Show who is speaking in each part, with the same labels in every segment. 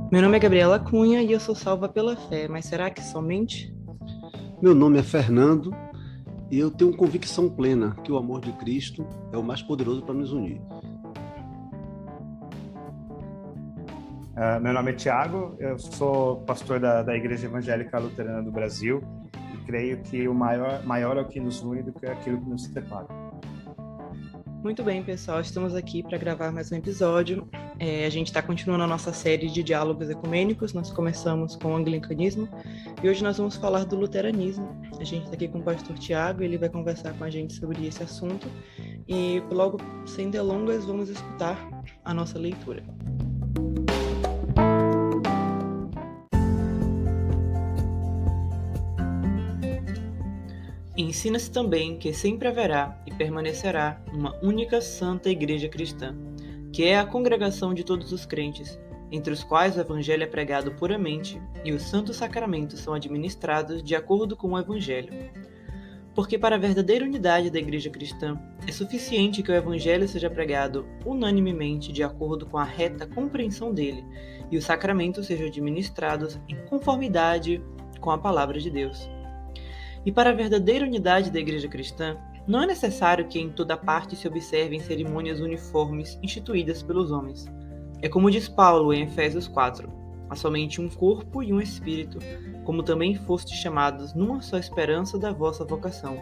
Speaker 1: Meu nome é Gabriela Cunha e eu sou salva pela fé, mas será que somente?
Speaker 2: Meu nome é Fernando e eu tenho convicção plena que o amor de Cristo é o mais poderoso para nos unir.
Speaker 3: Meu nome é Tiago, eu sou pastor da Igreja Evangélica Luterana do Brasil e creio que o maior é o que nos une do que aquilo que nos separa.
Speaker 1: Muito bem, pessoal, estamos aqui para gravar mais um episódio. A gente está continuando a nossa série de diálogos ecumênicos. Nós começamos com o anglicanismo e hoje nós vamos falar do luteranismo. A gente está aqui com o pastor Tiago, ele vai conversar com a gente sobre esse assunto e logo, sem delongas, vamos escutar a nossa leitura. Ensina-se também que sempre haverá e permanecerá uma única santa igreja cristã, que é a congregação de todos os crentes, entre os quais o evangelho é pregado puramente e os santos sacramentos são administrados de acordo com o evangelho. Porque para a verdadeira unidade da igreja cristã, é suficiente que o evangelho seja pregado unanimemente de acordo com a reta compreensão dele e os sacramentos sejam administrados em conformidade com a palavra de Deus. E para a verdadeira unidade da Igreja Cristã, não é necessário que em toda parte se observem cerimônias uniformes instituídas pelos homens. É como diz Paulo em Efésios 4, há somente um corpo e um espírito, como também fostes chamados numa só esperança da vossa vocação.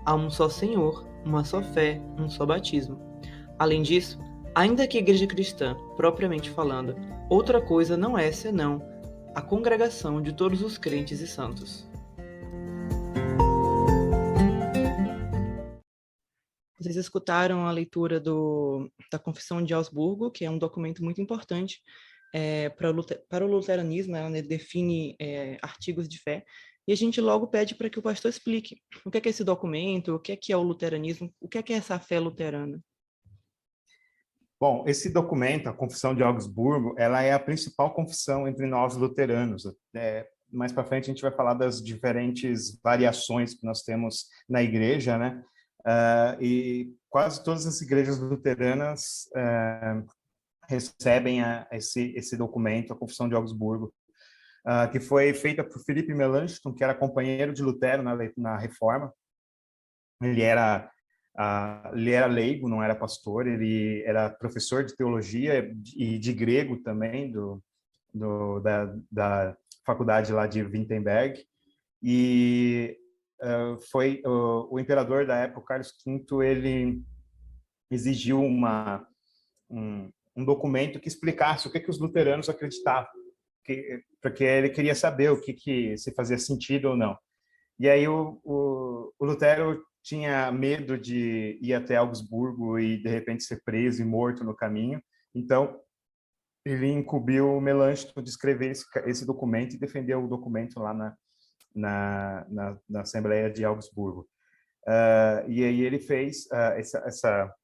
Speaker 1: Há um só Senhor, uma só fé, um só batismo. Além disso, ainda que a Igreja Cristã, propriamente falando, outra coisa não é senão a congregação de todos os crentes e santos. Vocês escutaram a leitura da Confissão de Augsburgo, que é um documento muito importante para o luteranismo, ela define artigos de fé, e a gente logo pede para que o pastor explique o que é esse documento, o que é o luteranismo, o que é essa fé luterana.
Speaker 3: Bom, esse documento, a Confissão de Augsburgo, ela é a principal confissão entre nós luteranos. Mais para frente a gente vai falar das diferentes variações que nós temos na igreja, né? E quase todas as igrejas luteranas recebem esse documento, a Confissão de Augsburgo, que foi feita por Philippe Melanchthon, que era companheiro de Lutero na Reforma. Ele era leigo, não era pastor, ele era professor de teologia e de grego também, da faculdade lá de Wittenberg, e foi o imperador da época, Carlos V, ele exigiu um documento que explicasse o que os luteranos acreditavam, porque ele queria saber o que se fazia sentido ou não. E aí o Lutero tinha medo de ir até Augsburgo e de repente ser preso e morto no caminho, então ele incumbiu o Melanchthon de escrever esse documento e defendeu o documento lá na Assembleia de Augsburgo. E aí ele fez essa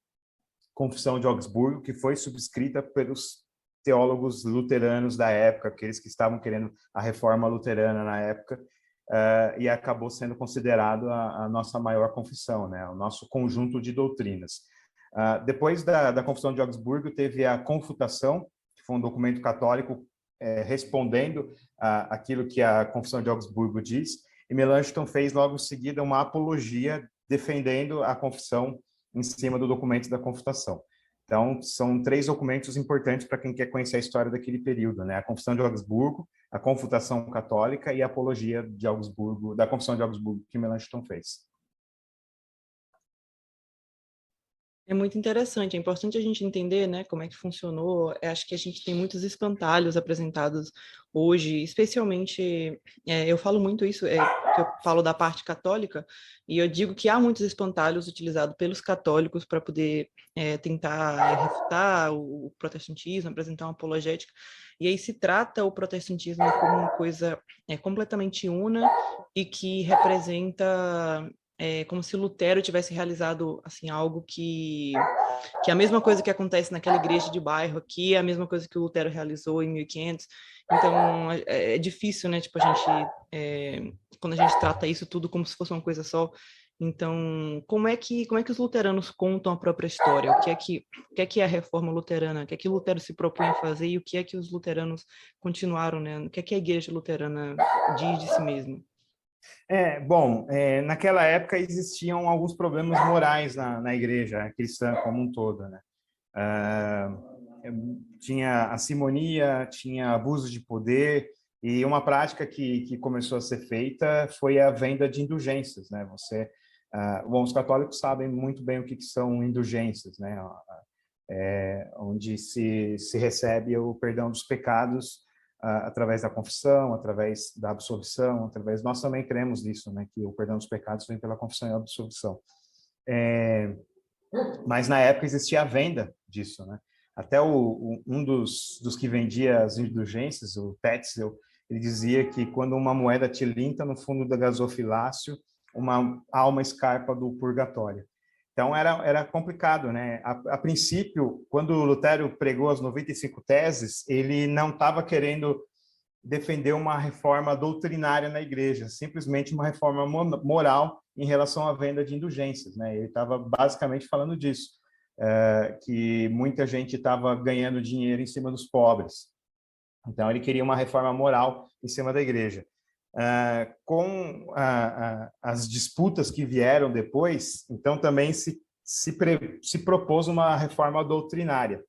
Speaker 3: Confissão de Augsburgo, que foi subscrita pelos teólogos luteranos da época, aqueles que estavam querendo a reforma luterana na época, e acabou sendo considerado a nossa maior confissão, né? O nosso conjunto de doutrinas. Depois da Confissão de Augsburgo, teve a Confutação, que foi um documento católico respondendo aquilo que a Confissão de Augsburgo diz, e Melanchthon fez logo em seguida uma apologia defendendo a confissão em cima do documento da Confutação. Então, são 3 documentos importantes para quem quer conhecer a história daquele período, né? A Confissão de Augsburgo, a Confutação Católica e a Apologia de Augsburgo, da Confissão de Augsburgo, que Melanchthon fez.
Speaker 1: É muito interessante, é importante a gente entender, né, como é que funcionou. Acho que a gente tem muitos espantalhos apresentados hoje, especialmente, eu falo muito isso, que eu falo da parte católica, e eu digo que há muitos espantalhos utilizados pelos católicos para poder tentar refutar o protestantismo, apresentar uma apologética, e aí se trata o protestantismo como uma coisa completamente una e que representa como se Lutero tivesse realizado assim algo que é a mesma coisa que acontece naquela igreja de bairro aqui, é a mesma coisa que o Lutero realizou em 1500. Então é difícil, né? Tipo, quando a gente trata isso tudo como se fosse uma coisa só, Então, como é que os luteranos contam a própria história? O que é a reforma luterana? O que é que Lutero se propõe a fazer e o que é que os luteranos continuaram, né? O que é que a igreja luterana diz de si mesma?
Speaker 3: Naquela época existiam alguns problemas morais na igreja cristã como um todo, né? Ah, Tinha a simonia, tinha abuso de poder, e uma prática que começou a ser feita foi a venda de indulgências, né? Os católicos sabem muito bem o que são indulgências, né? Onde se recebe o perdão dos pecados através da confissão, através da absolvição, nós também cremos nisso, né? Que o perdão dos pecados vem pela confissão e a absolvição. Mas na época existia a venda disso, né? Até um dos que vendia as indulgências, o Tetzel, ele dizia que quando uma moeda tilinta no fundo da gasofilácio, uma alma escarpa do purgatório. Então era complicado, né? A princípio, quando Lutero pregou as 95 teses, ele não estava querendo defender uma reforma doutrinária na igreja, simplesmente uma reforma moral em relação à venda de indulgências, né? Ele estava basicamente falando disso, que muita gente estava ganhando dinheiro em cima dos pobres. Então ele queria uma reforma moral em cima da igreja. Com as disputas que vieram depois, então também se propôs uma reforma doutrinária.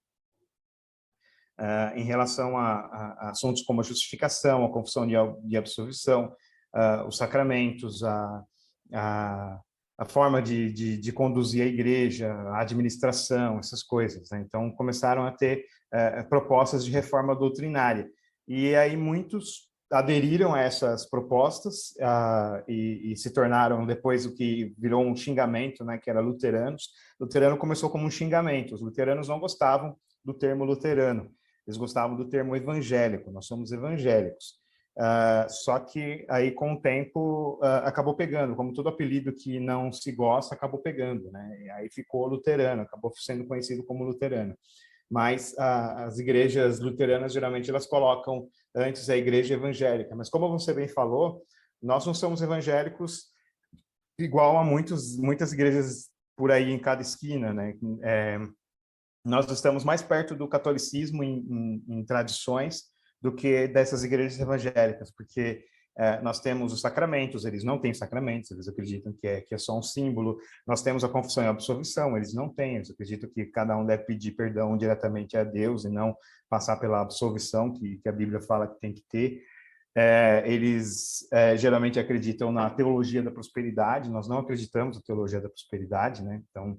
Speaker 3: Em relação a assuntos como a justificação, a confissão de absolvição, os sacramentos, a forma de conduzir a igreja, a administração, essas coisas, né? Então, começaram a ter propostas de reforma doutrinária. E aí muitos aderiram a essas propostas e se tornaram depois o que virou um xingamento, né, que era luteranos. Luterano começou como um xingamento. Os luteranos não gostavam do termo luterano. Eles gostavam do termo evangélico, nós somos evangélicos. Só que aí, com o tempo, acabou pegando, como todo apelido que não se gosta, acabou pegando, né? E aí ficou luterano, acabou sendo conhecido como luterano. Mas as igrejas luteranas, geralmente, elas colocam antes a igreja evangélica. Mas, como você bem falou, nós não somos evangélicos igual a muitas igrejas por aí em cada esquina, né? Nós estamos mais perto do catolicismo em tradições do que dessas igrejas evangélicas, porque nós temos os sacramentos, eles não têm sacramentos, eles acreditam que é só um símbolo. Nós temos a confissão e a absolvição, eles não têm, eles acreditam que cada um deve pedir perdão diretamente a Deus e não passar pela absolvição que a Bíblia fala que tem que ter. Eles geralmente acreditam na teologia da prosperidade, nós não acreditamos na teologia da prosperidade, né? Então,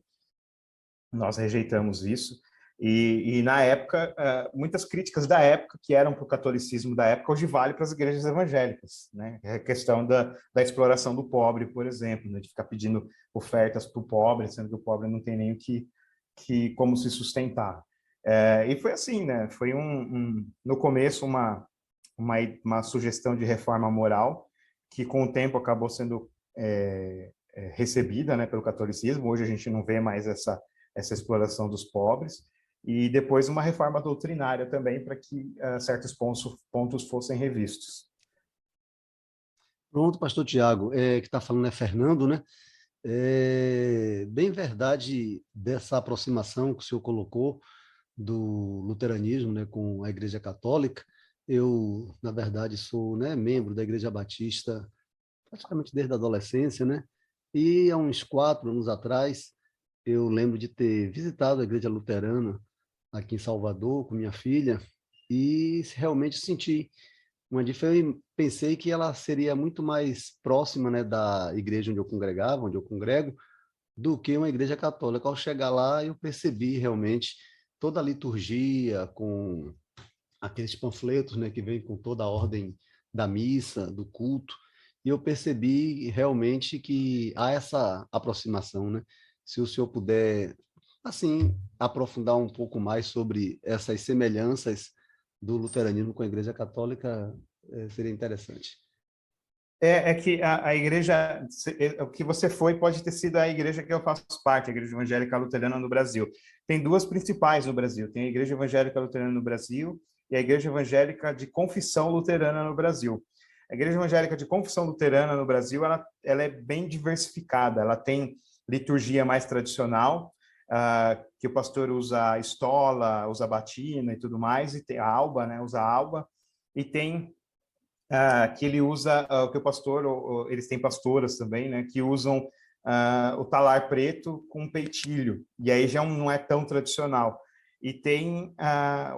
Speaker 3: nós rejeitamos isso. E na época, muitas críticas da época, que eram para o catolicismo da época, hoje vale para as igrejas evangélicas, né? A questão da exploração do pobre, por exemplo, né? De ficar pedindo ofertas para o pobre, sendo que o pobre não tem nem como se sustentar. E foi assim, né? Foi no começo uma sugestão de reforma moral, que com o tempo acabou sendo recebida, né, pelo catolicismo. Hoje a gente não vê mais essa exploração dos pobres, e depois uma reforma doutrinária também para que certos pontos fossem revistos.
Speaker 2: Pronto, pastor Tiago, que está falando é Fernando, né? Bem verdade dessa aproximação que o senhor colocou do luteranismo, né, com a Igreja Católica. Eu, na verdade, sou, né, membro da Igreja Batista praticamente desde a adolescência, né? E há uns 4 anos atrás, eu lembro de ter visitado a Igreja Luterana aqui em Salvador com minha filha e realmente senti uma diferença. Pensei que ela seria muito mais próxima, né, da igreja onde eu congregava, onde eu congrego, do que uma igreja católica. Ao chegar lá, eu percebi realmente toda a liturgia, com aqueles panfletos, né, que vem com toda a ordem da missa, do culto, e eu percebi realmente que há essa aproximação, né? Se o senhor puder, assim, aprofundar um pouco mais sobre essas semelhanças do luteranismo com a Igreja Católica, seria interessante.
Speaker 3: Que a igreja, o que você foi pode ter sido a igreja que eu faço parte, a Igreja Evangélica Luterana no Brasil. Tem 2 principais no Brasil, tem a Igreja Evangélica Luterana no Brasil e a Igreja Evangélica de Confissão Luterana no Brasil. A Igreja Evangélica de Confissão Luterana no Brasil, ela é bem diversificada. Ela tem liturgia mais tradicional, que o pastor usa a estola, usa a batina e tudo mais, e tem a alba, né? Usa a alba, e tem que ele usa, que o pastor, eles têm pastoras também, né? Que usam o talar preto com peitilho, e aí já não é tão tradicional. E tem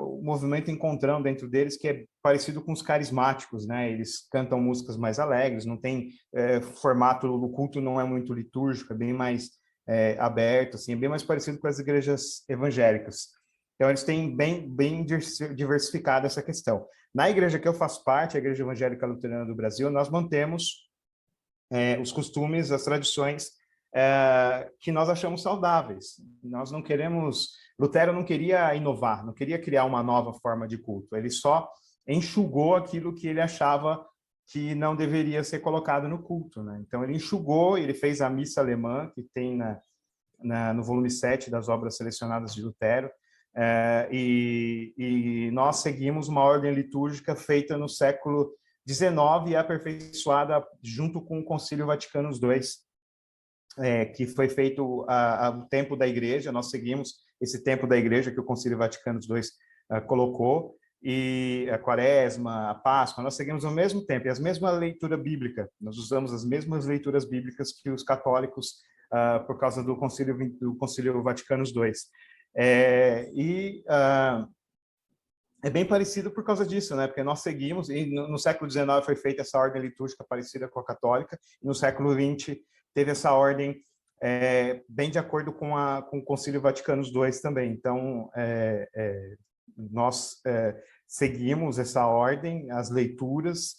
Speaker 3: o movimento encontrão dentro deles, que é parecido com os carismáticos, né? Eles cantam músicas mais alegres, não tem formato, o culto não é muito litúrgico, é bem mais aberto, assim, é bem mais parecido com as igrejas evangélicas. Então, eles têm bem diversificado essa questão. Na igreja que eu faço parte, a Igreja Evangélica Luterana do Brasil, nós mantemos os costumes, as tradições que nós achamos saudáveis. Nós não queremos... Lutero não queria inovar, não queria criar uma nova forma de culto. Ele só enxugou aquilo que ele achava que não deveria ser colocado no culto, né? Então, ele enxugou, ele fez a missa alemã, que tem no volume 7 das obras selecionadas de Lutero, e nós seguimos uma ordem litúrgica feita no século XIX e aperfeiçoada junto com o Concílio Vaticano II, que foi feito ao tempo da Igreja. Nós seguimos esse tempo da Igreja que o Concílio Vaticano II colocou, e a Quaresma, a Páscoa, nós seguimos o mesmo tempo, e a mesma leitura bíblica. Nós usamos as mesmas leituras bíblicas que os católicos, por causa do Concílio Vaticano II. É bem parecido por causa disso, né? Porque nós seguimos, e no século XIX foi feita essa ordem litúrgica parecida com a católica, e no século XX teve essa ordem bem de acordo com o Concílio Vaticano II também. Então, nós seguimos essa ordem, as leituras,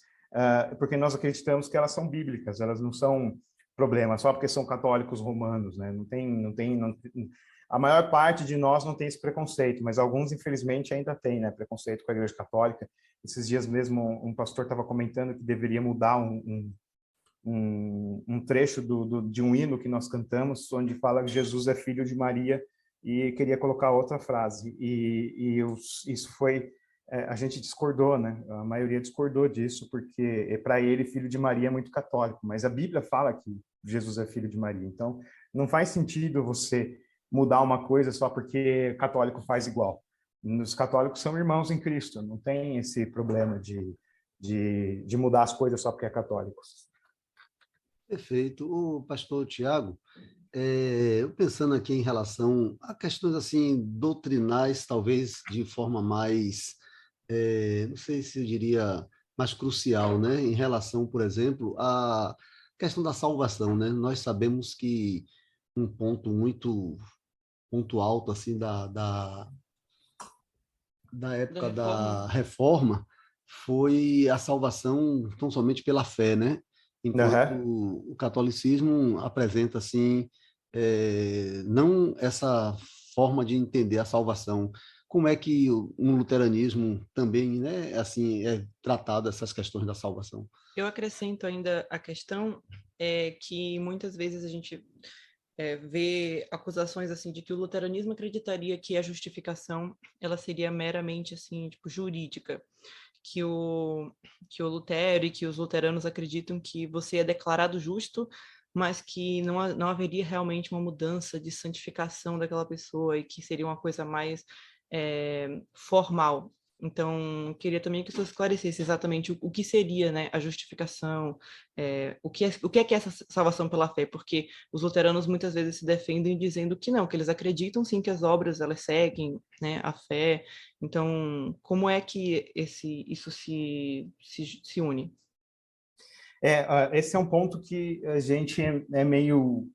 Speaker 3: porque nós acreditamos que elas são bíblicas, elas não são problema só porque são católicos romanos, né? A maior parte de nós não tem esse preconceito, mas alguns, infelizmente, ainda tem, né? Preconceito com a Igreja Católica. Esses dias mesmo, um pastor estava comentando que deveria mudar um trecho de um hino que nós cantamos, onde fala que Jesus é filho de Maria, e queria colocar outra frase. Isso foi... a gente discordou, né? A maioria discordou disso, porque para ele, filho de Maria é muito católico, mas a Bíblia fala que Jesus é filho de Maria. Então, não faz sentido você mudar uma coisa só porque católico faz igual. Os católicos são irmãos em Cristo, não tem esse problema de mudar as coisas só porque é católico.
Speaker 2: Perfeito. O pastor Tiago, eu pensando aqui em relação a questões assim doutrinais, talvez de forma mais, não sei se eu diria mais crucial, né? Em relação, por exemplo, à questão da salvação, né? Nós sabemos que um ponto alto assim da época da reforma foi a salvação tão somente pela fé, né? Enquanto o catolicismo apresenta assim não essa forma de entender a salvação. Como é que no luteranismo também, né, assim, é tratado essas questões da salvação?
Speaker 1: Eu acrescento ainda a questão que muitas vezes a gente vê acusações assim de que o luteranismo acreditaria que a justificação ela seria meramente assim, tipo, jurídica, que o Lutero e que os luteranos acreditam que você é declarado justo, mas que não haveria realmente uma mudança de santificação daquela pessoa, e que seria uma coisa mais formal. Então, queria também que você esclarecesse exatamente o que seria, né, a justificação, o que é essa salvação pela fé, porque os luteranos muitas vezes se defendem dizendo que não, que eles acreditam sim que as obras elas seguem, né, a fé. Então, como é que isso se une?
Speaker 3: Esse é um ponto que a gente é meio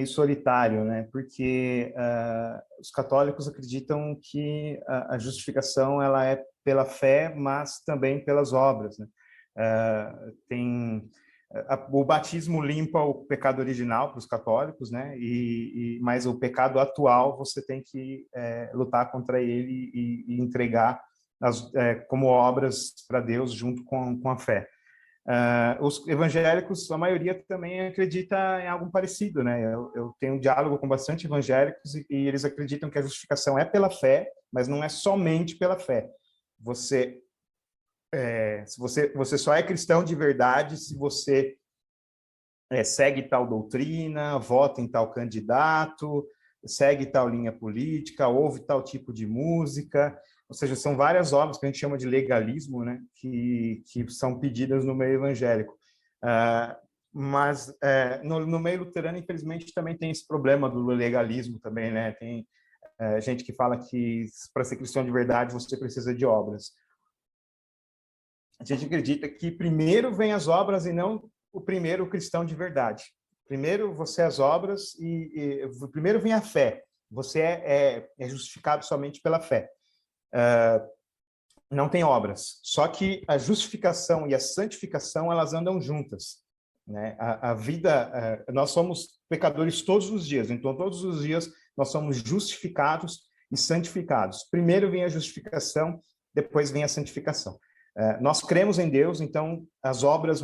Speaker 3: solitário, né? Porque os católicos acreditam que a justificação ela é pela fé, mas também pelas obras, né? O batismo limpa o pecado original para os católicos, né? Mas o pecado atual você tem que lutar contra ele e entregar como obras para Deus junto com a fé. Os evangélicos, a maioria também acredita em algo parecido, né? Eu tenho um diálogo com bastante evangélicos e eles acreditam que a justificação é pela fé, mas não é somente pela fé. Você se você só é cristão de verdade se você segue tal doutrina, vota em tal candidato, segue tal linha política, ouve tal tipo de música. Ou seja, são várias obras que a gente chama de legalismo, né, que são pedidas no meio evangélico. Mas no meio luterano, infelizmente, também tem esse problema do legalismo também, né? Tem gente que fala que para ser cristão de verdade você precisa de obras. A gente acredita que primeiro vem as obras e não o primeiro cristão de verdade. Primeiro você as obras e primeiro vem a fé. Você é justificado somente pela fé. Não tem obras. Só que a justificação e a santificação, elas andam juntas, né? A vida, nós somos pecadores todos os dias, então todos os dias nós somos justificados e santificados. Primeiro vem a justificação, depois vem a santificação. Nós cremos em Deus, então as obras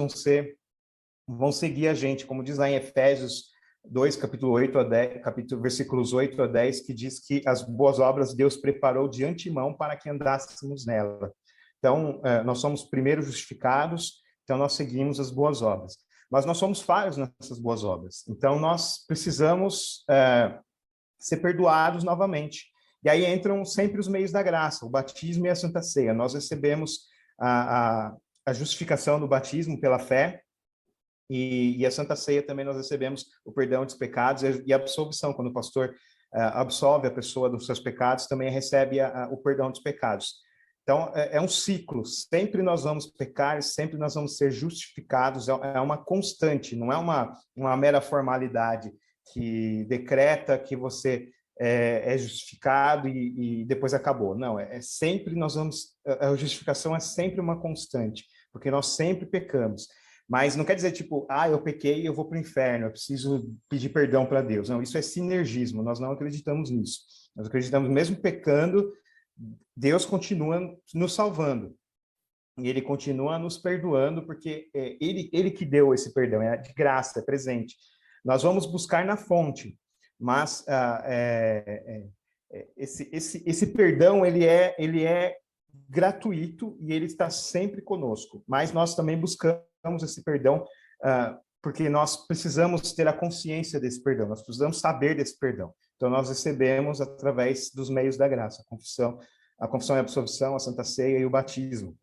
Speaker 3: vão seguir a gente, como diz lá em Efésios 2, capítulo 8 a 10, versículos 8 a 10, que diz que as boas obras Deus preparou de antemão para que andássemos nela. Então, nós somos primeiro justificados, então nós seguimos as boas obras. Mas nós somos falhos nessas boas obras, então nós precisamos ser perdoados novamente. E aí entram sempre os meios da graça, o batismo e a Santa Ceia. Nós recebemos a justificação do batismo pela fé, e a Santa Ceia também nós recebemos o perdão dos pecados e a absolvição. Quando o pastor absolve a pessoa dos seus pecados, também recebe o perdão dos pecados. Então, é um ciclo. Sempre nós vamos pecar, sempre nós vamos ser justificados. É uma constante, não é uma mera formalidade que decreta que você é justificado e depois acabou. Não, sempre nós vamos... A justificação é sempre uma constante, porque nós sempre pecamos. Mas não quer dizer, tipo, eu pequei e eu vou para o inferno, eu preciso pedir perdão para Deus. Não, isso é sinergismo, nós não acreditamos nisso. Nós acreditamos, mesmo pecando, Deus continua nos salvando. E Ele continua nos perdoando, porque Ele que deu esse perdão, é de graça, é presente. Nós vamos buscar na fonte, mas esse perdão, ele é gratuito e ele está sempre conosco. Mas nós também buscamos esse perdão porque nós precisamos ter a consciência desse perdão, nós precisamos saber desse perdão. Então, nós recebemos através dos meios da graça, a confissão e a absolvição, a Santa Ceia e o batismo.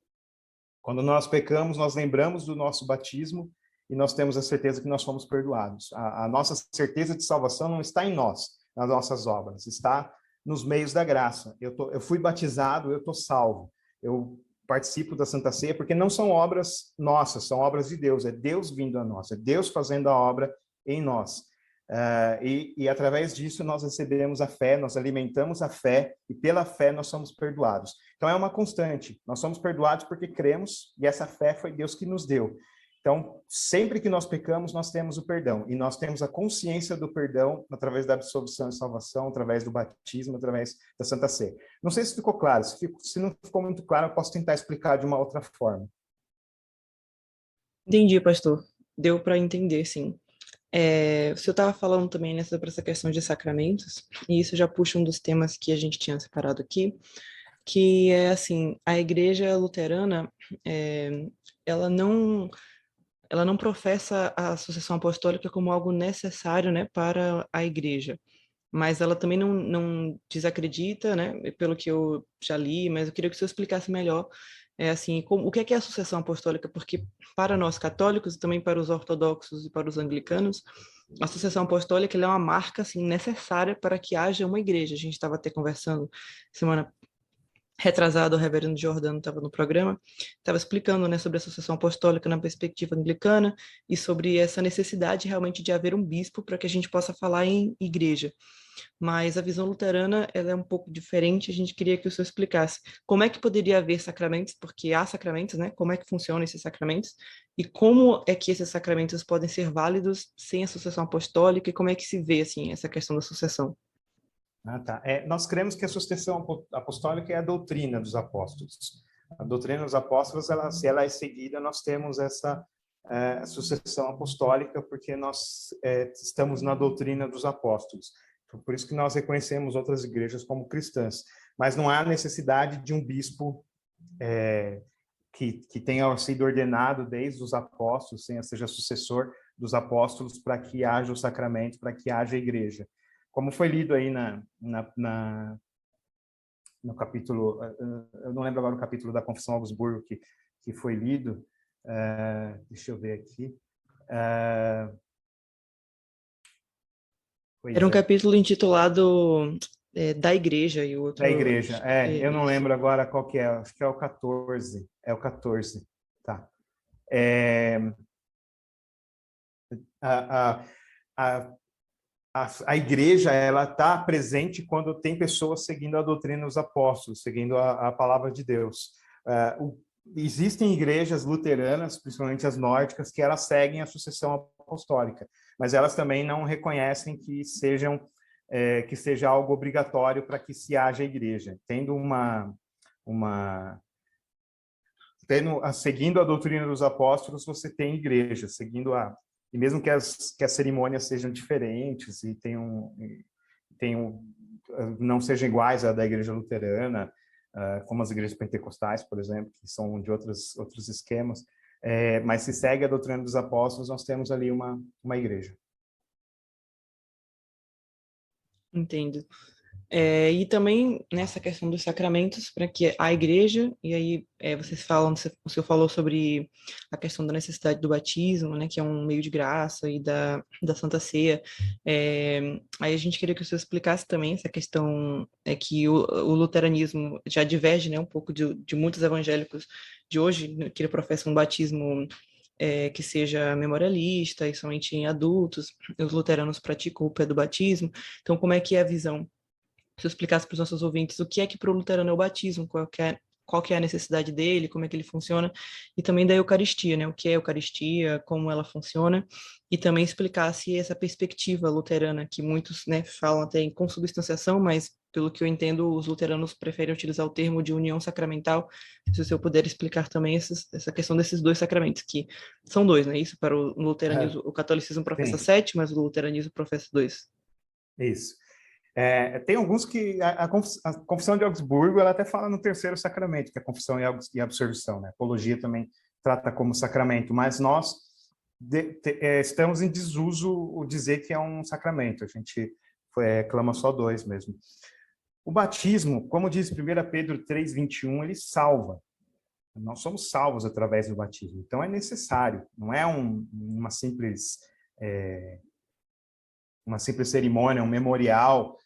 Speaker 3: Quando nós pecamos, nós lembramos do nosso batismo e nós temos a certeza que nós fomos perdoados. A nossa certeza de salvação não está em nós, nas nossas obras, está nos meios da graça. Eu fui batizado, eu estou salvo. Eu participo da Santa Ceia porque não são obras nossas, são obras de Deus. É Deus vindo a nós, é Deus fazendo a obra em nós. E através disso nós recebemos a fé, nós alimentamos a fé e pela fé nós somos perdoados. Então é uma constante, nós somos perdoados porque cremos e essa fé foi Deus que nos deu. Então, sempre que nós pecamos, nós temos o perdão. E nós temos a consciência do perdão através da absolvição e salvação, através do batismo, através da Santa Ceia. Não sei se ficou claro. Se não ficou muito claro, eu posso tentar explicar de uma outra forma.
Speaker 1: Entendi, pastor. Deu para entender, sim. O senhor estava falando também sobre essa questão de sacramentos, e isso já puxa um dos temas que a gente tinha separado aqui, que é assim, a igreja luterana, ela não professa a sucessão apostólica como algo necessário, né, para a igreja, mas ela também não desacredita, né, pelo que eu já li, mas eu queria que o senhor explicasse melhor, assim, o que é a sucessão apostólica, porque para nós católicos e também para os ortodoxos e para os anglicanos, a sucessão apostólica ela é uma marca assim, necessária para que haja uma igreja. A gente estava até conversando semana retrasado, o reverendo Jordano estava no programa, estava explicando, né, sobre a sucessão apostólica na perspectiva anglicana e sobre essa necessidade realmente de haver um bispo para que a gente possa falar em igreja. Mas a visão luterana ela é um pouco diferente, a gente queria que o senhor explicasse como é que poderia haver sacramentos, porque há sacramentos, né? Como é que funcionam esses sacramentos e como é que esses sacramentos podem ser válidos sem a sucessão apostólica e como é que se vê, assim, essa questão da sucessão.
Speaker 3: Tá. Nós cremos que a sucessão apostólica é a doutrina dos apóstolos. A doutrina dos apóstolos, se ela é seguida, nós temos essa sucessão apostólica, porque nós estamos na doutrina dos apóstolos. Por isso que nós reconhecemos outras igrejas como cristãs. Mas não há necessidade de um bispo que tenha sido ordenado desde os apóstolos, seja sucessor dos apóstolos, para que haja o sacramento, para que haja a igreja. Como foi lido aí no capítulo, eu não lembro agora o capítulo da Confissão Augsburgo que foi lido, deixa eu ver aqui.
Speaker 1: Era um capítulo intitulado Da Igreja e o outro...
Speaker 3: Da Igreja, eu não lembro agora qual que é, acho que é o 14, tá. A igreja, ela está presente quando tem pessoas seguindo a doutrina dos apóstolos, seguindo a palavra de Deus. Existem igrejas luteranas, principalmente as nórdicas, que elas seguem a sucessão apostólica, mas elas também não reconhecem que seja algo obrigatório para que se haja igreja. Seguindo a doutrina dos apóstolos, você tem igreja, e mesmo que as cerimônias sejam diferentes e não sejam iguais à da igreja luterana, como as igrejas pentecostais, por exemplo, que são de outros esquemas, mas se segue a doutrina dos apóstolos, nós temos ali uma igreja.
Speaker 1: Entendo. E também nessa questão dos sacramentos, para que a igreja, e aí o senhor falou sobre a questão da necessidade do batismo, né, que é um meio de graça, e da Santa Ceia. Aí a gente queria que o senhor explicasse também essa questão, que o luteranismo já diverge, né, um pouco de muitos evangélicos de hoje, né, que professam um batismo que seja memorialista e somente em adultos. Os luteranos praticam o pé do batismo. Então, como é que é a visão? Se eu explicasse para os nossos ouvintes o que é que para o luterano é o batismo, qual que é a necessidade dele, como é que ele funciona, e também da Eucaristia, né? O que é a Eucaristia, como ela funciona, e também explicasse essa perspectiva luterana, que muitos, né, falam até em consubstanciação, mas, pelo que eu entendo, os luteranos preferem utilizar o termo de união sacramental. Se o senhor puder explicar também essa questão desses dois sacramentos, que são dois, né? Isso para o luteranismo, o catolicismo professa 7, mas o luteranismo professa 2.
Speaker 3: Isso. Tem alguns que a Confissão de Augsburgo, ela até fala no terceiro sacramento, que é a confissão e a absolvição, né? A apologia também trata como sacramento, mas nós estamos em desuso o dizer que é um sacramento, a gente clama só 2 mesmo. O batismo, como diz 1 Pedro 3:21, ele salva. Nós somos salvos através do batismo, então é necessário, não é uma simples cerimônia, um memorial,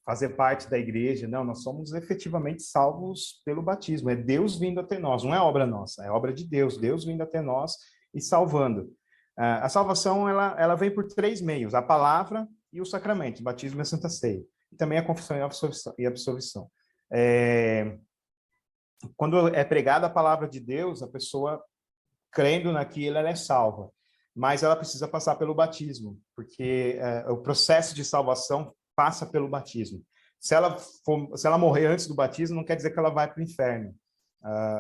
Speaker 3: fazer parte da igreja. Não, nós somos efetivamente salvos pelo batismo. É Deus vindo até nós, não é obra nossa, é obra de Deus. Deus vindo até nós e salvando. A salvação, ela vem por 3 meios: a palavra e o sacramento, o batismo e a Santa Ceia. E também a confissão e a absolvição. Quando é pregada a palavra de Deus, a pessoa, crendo naquilo, ela é salva. Mas ela precisa passar pelo batismo, porque o processo de salvação passa pelo batismo. Se ela morrer antes do batismo, não quer dizer que ela vai para o inferno.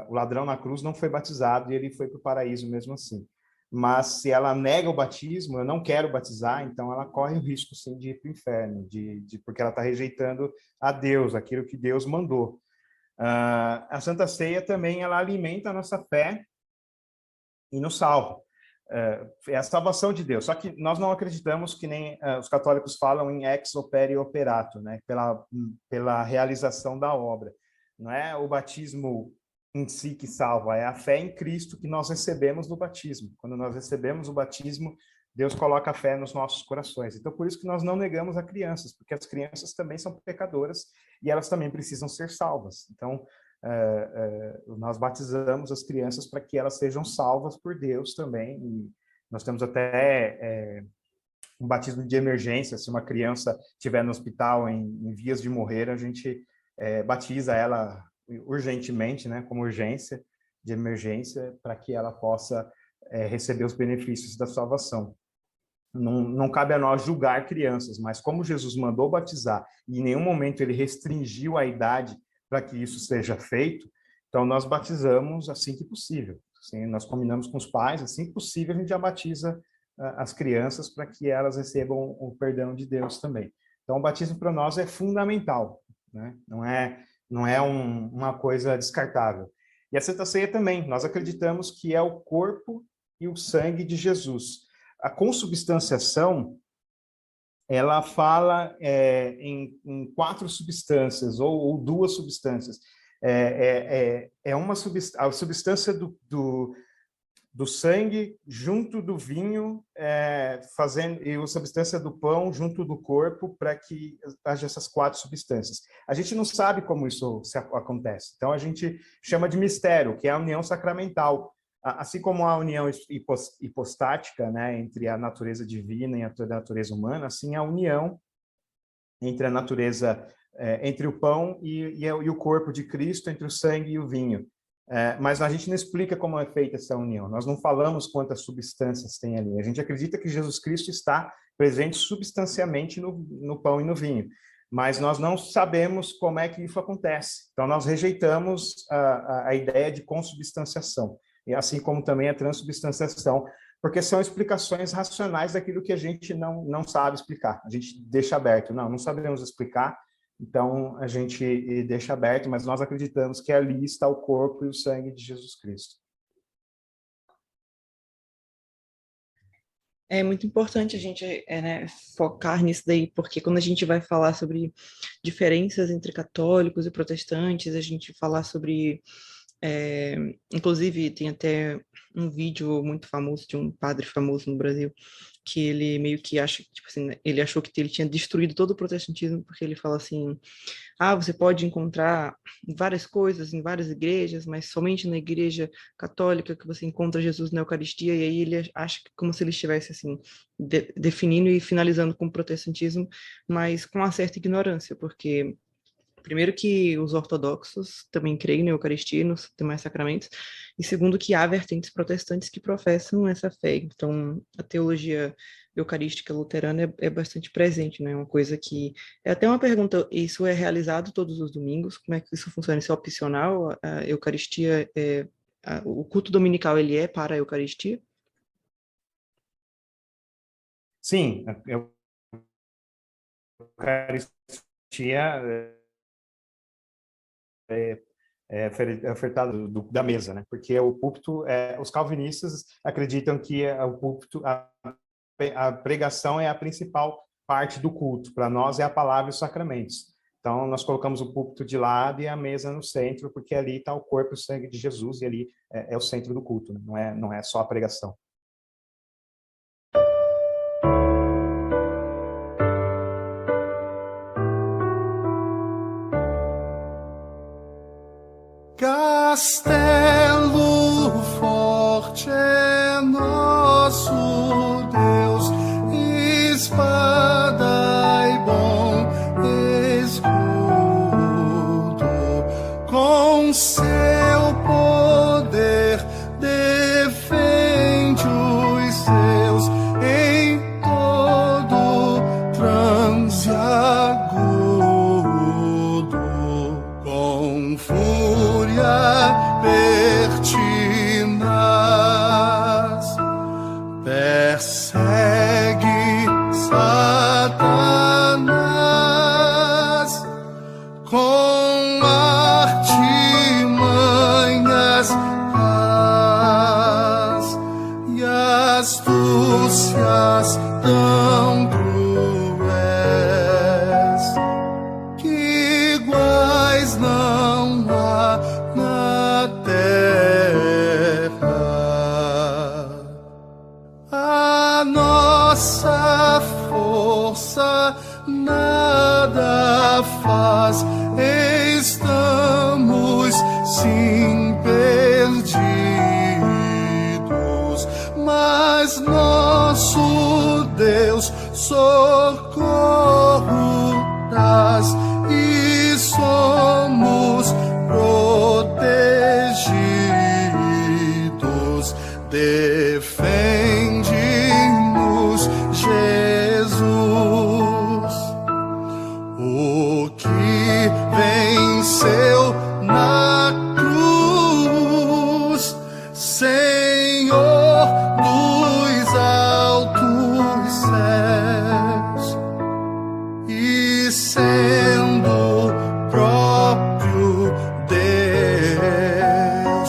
Speaker 3: O ladrão na cruz não foi batizado e ele foi para o paraíso mesmo assim. Mas se ela nega o batismo, eu não quero batizar, então ela corre o risco, sim, de ir para o inferno, porque ela está rejeitando a Deus, aquilo que Deus mandou. A Santa Ceia também, ela alimenta a nossa fé e nos salva. É a salvação de Deus. Só que nós não acreditamos, que nem os católicos falam, em ex opere operato, né? Pela realização da obra. Não é o batismo em si que salva, é a fé em Cristo que nós recebemos no batismo. Quando nós recebemos o batismo, Deus coloca a fé nos nossos corações. Então, por isso que nós não negamos a crianças, porque as crianças também são pecadoras e elas também precisam ser salvas. Então, nós batizamos as crianças para que elas sejam salvas por Deus também. E nós temos até um batismo de emergência. Se uma criança estiver no hospital em vias de morrer, a gente batiza ela urgentemente, né, como urgência de emergência, para que ela possa receber os benefícios da salvação. Não cabe a nós julgar crianças, mas como Jesus mandou batizar e em nenhum momento ele restringiu a idade para que isso seja feito, então nós batizamos assim que possível. Assim, nós combinamos com os pais, assim que possível a gente já batiza as crianças para que elas recebam o perdão de Deus também. Então o batismo para nós é fundamental, né? Não é uma coisa descartável. E a Santa Ceia também, nós acreditamos que é o corpo e o sangue de Jesus. A consubstanciação, ela fala em 4 substâncias, ou 2 substâncias. A substância do sangue junto do vinho, e a substância do pão junto do corpo, para que haja essas 4 substâncias. A gente não sabe como isso acontece, então a gente chama de mistério, que é a união sacramental. Assim como a união hipostática, né, entre a natureza divina e a natureza humana, assim a união entre a natureza, entre o pão e o corpo de Cristo, entre o sangue e o vinho. Mas a gente não explica como é feita essa união, nós não falamos quantas substâncias tem ali. A gente acredita que Jesus Cristo está presente substancialmente no pão e no vinho, mas nós não sabemos como é que isso acontece. Então nós rejeitamos a ideia de consubstanciação, e assim como também a transubstanciação, porque são explicações racionais daquilo que a gente não sabe explicar. A gente deixa aberto, não sabemos explicar, então a gente deixa aberto, mas nós acreditamos que ali está o corpo e o sangue de Jesus Cristo.
Speaker 1: É muito importante a gente né, focar nisso daí, porque quando a gente vai falar sobre diferenças entre católicos e protestantes, a gente falar sobre... inclusive, tem até um vídeo muito famoso de um padre famoso no Brasil, que ele meio que acha, tipo assim, ele achou que ele tinha destruído todo o protestantismo, porque ele fala assim, você pode encontrar várias coisas em várias igrejas, mas somente na igreja católica que você encontra Jesus na Eucaristia, e aí ele acha que como se ele estivesse assim, definindo e finalizando com o protestantismo, mas com uma certa ignorância, porque primeiro que os ortodoxos também creem na Eucaristia e nos demais sacramentos, e segundo que há vertentes protestantes que professam essa fé. Então, a teologia eucarística luterana é bastante presente, né? Uma coisa que... É até uma pergunta, isso é realizado todos os domingos? Como é que isso funciona? Isso é opcional? A Eucaristia, o culto dominical, ele é para a Eucaristia?
Speaker 3: Sim, a Eucaristia ofertado da mesa, né? Porque o púlpito, os calvinistas acreditam que o púlpito, a pregação é a principal parte do culto. Para nós é a palavra e os sacramentos. Então nós colocamos o púlpito de lado e a mesa no centro, porque ali está o corpo e o sangue de Jesus e ali é o centro do culto, né? Não é só a pregação.
Speaker 4: Castelo forte é nosso Deus, espada e bom escudo, com seu poder defende os seus em todo transe agudo, com pertinaz, persegue Satanás com artimanhas e astúcias tão cruéis que iguais não há na terra. A nossa força nada faz, estamos sim perdidos, mas nosso Deus socorro traz e somos protegidos. Defende-nos, Jesus, o que venceu na cruz, Senhor dos altos céus, e sendo próprio Deus,